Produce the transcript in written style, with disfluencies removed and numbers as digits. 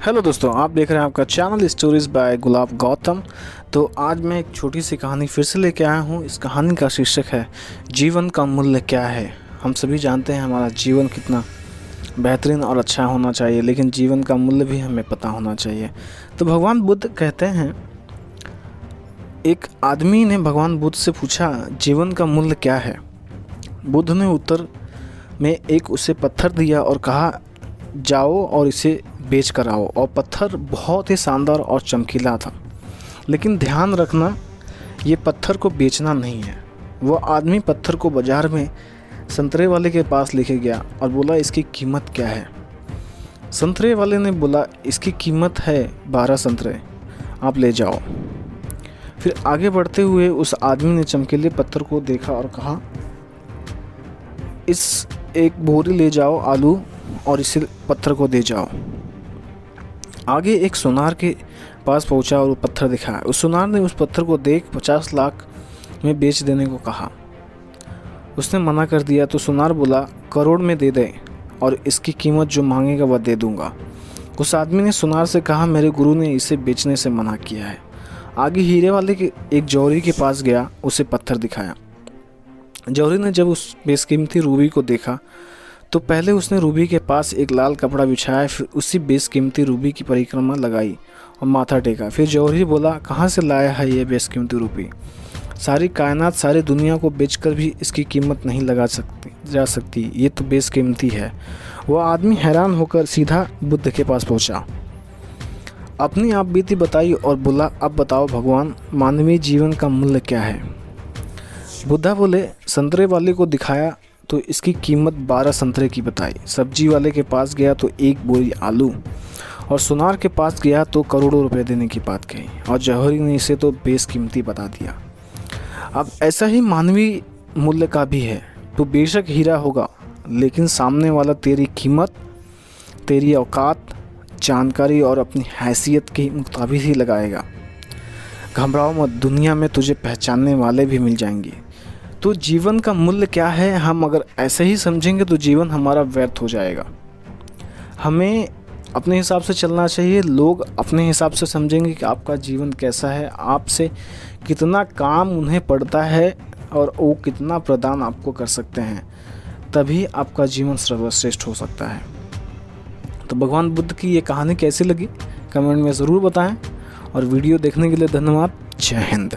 Hello दोस्तों, आप देख रहे हैं आपका चैनल स्टोरीज बाय गुलाब गौतम। तो आज मैं एक छोटी सी कहानी फिर से लेके आया हूँ। इस कहानी का शीर्षक है जीवन का मूल्य क्या है। हम सभी जानते हैं हमारा जीवन कितना बेहतरीन और अच्छा होना चाहिए, लेकिन जीवन का मूल्य भी हमें पता होना चाहिए। तो भगवान बुद्ध कहते हैं, एक आदमी ने भगवान बुद्ध से पूछा जीवन का मूल्य क्या है। बुद्ध ने उत्तर में एक उसे पत्थर दिया और कहा जाओ और इसे बेच कर आओ। और पत्थर बहुत ही शानदार और चमकीला था, लेकिन ध्यान रखना ये पत्थर को बेचना नहीं है। वो आदमी पत्थर को बाज़ार में संतरे वाले के पास लेके गया और बोला इसकी कीमत क्या है। संतरे वाले ने बोला इसकी कीमत है 12 संतरे, आप ले जाओ। फिर आगे बढ़ते हुए उस आदमी ने चमकीले पत्थर को देखा और कहा इस एक बोरी ले जाओ आलू और इसे पत्थर को दे जाओ। आगे एक सुनार के पास पहुंचा और वो पत्थर दिखाया। उस सुनार ने उस पत्थर को देख 50 लाख में बेच देने को कहा। उसने मना कर दिया तो सुनार बोला करोड़ में दे दे और इसकी कीमत जो मांगेगा वह दे दूंगा। उस आदमी ने सुनार से कहा मेरे गुरु ने इसे बेचने से मना किया है। आगे हीरे वाले के एक जौहरी के पास गया, उसे पत्थर दिखाया। जौहरी ने जब उस बेशकीमती रूबी को देखा तो पहले उसने रूबी के पास एक लाल कपड़ा बिछाया, फिर उसी बेशकीमती रूबी की परिक्रमा लगाई और माथा टेका। फिर जौहरी बोला कहाँ से लाया है ये बेशकीमती रूबी? सारी कायनात सारी दुनिया को बेचकर भी इसकी कीमत नहीं लगा जा सकती, ये तो बेशकीमती है। वह आदमी हैरान होकर सीधा बुद्ध के पास पहुंचा, अपनी आप बीती बताई और बोला अब बताओ भगवान, मानवीय जीवन का मूल्य क्या है? बुद्धा बोले संतरे वाले को दिखाया तो इसकी कीमत 12 संतरे की बताई। सब्जी वाले के पास गया तो एक बोरी आलू, और सुनार के पास गया तो करोड़ों रुपए देने की बात कही, और जौहरी ने इसे तो बेशकीमती बता दिया। अब ऐसा ही मानवीय मूल्य का भी है। तो बेशक हीरा होगा, लेकिन सामने वाला तेरी कीमत, तेरी औकात, जानकारी और अपनी हैसियत के मुताबिक ही लगाएगा। घबराओ मत, दुनिया में तुझे पहचानने वाले भी मिल जाएंगे। तो जीवन का मूल्य क्या है, हम अगर ऐसे ही समझेंगे तो जीवन हमारा व्यर्थ हो जाएगा। हमें अपने हिसाब से चलना चाहिए। लोग अपने हिसाब से समझेंगे कि आपका जीवन कैसा है, आपसे कितना काम उन्हें पड़ता है और वो कितना प्रदान आपको कर सकते हैं, तभी आपका जीवन सर्वश्रेष्ठ हो सकता है। तो भगवान बुद्ध की ये कहानी कैसी लगी कमेंट में ज़रूर बताएं, और वीडियो देखने के लिए धन्यवाद। जय हिंद।